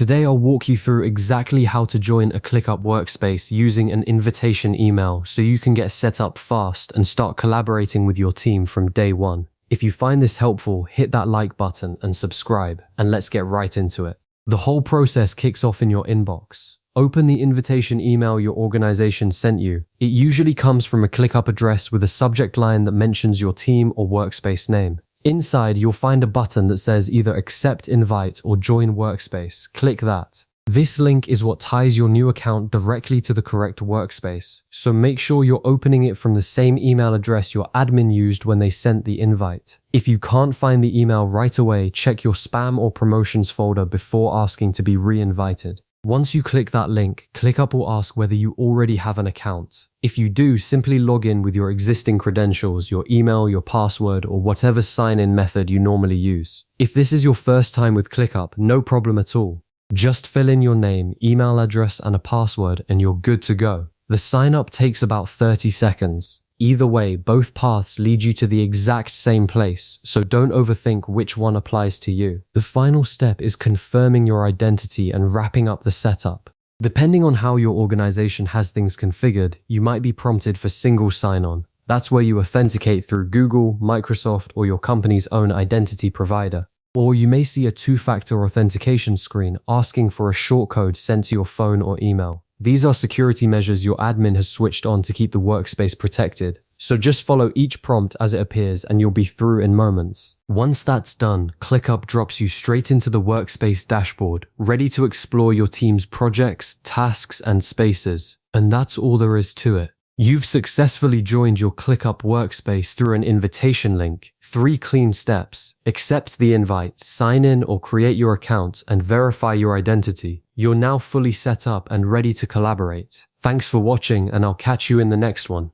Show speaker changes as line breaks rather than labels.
Today I'll walk you through exactly how to join a ClickUp Workspace using an invitation email so you can get set up fast and start collaborating with your team from day one. If you find this helpful, hit that like button and subscribe, and let's get right into it. The whole process kicks off in your inbox. Open the invitation email your organization sent you. It usually comes from a ClickUp address with a subject line that mentions your team or workspace name. Inside, you'll find a button that says either accept invite or join workspace. Click that. This link is what ties your new account directly to the correct workspace, so make sure you're opening it from the same email address your admin used when they sent the invite. If you can't find the email right away, check your spam or promotions folder before asking to be re-invited. Once you click that link, ClickUp will ask whether you already have an account. If you do, simply log in with your existing credentials, your email, your password, or whatever sign-in method you normally use. If this is your first time with ClickUp, no problem at all. Just fill in your name, email address, and a password, and you're good to go. The sign-up takes about 30 seconds. Either way, both paths lead you to the exact same place, so don't overthink which one applies to you. The final step is confirming your identity and wrapping up the setup. Depending on how your organization has things configured, you might be prompted for single sign-on. That's where you authenticate through Google, Microsoft, or your company's own identity provider. Or you may see a two-factor authentication screen asking for a shortcode sent to your phone or email. These are security measures your admin has switched on to keep the workspace protected. So just follow each prompt as it appears and you'll be through in moments. Once that's done, ClickUp drops you straight into the workspace dashboard, ready to explore your team's projects, tasks, and spaces. And that's all there is to it. You've successfully joined your ClickUp Workspace through an invitation link. 3 clean steps. Accept the invite, sign in or create your account, and verify your identity. You're now fully set up and ready to collaborate. Thanks for watching, and I'll catch you in the next one.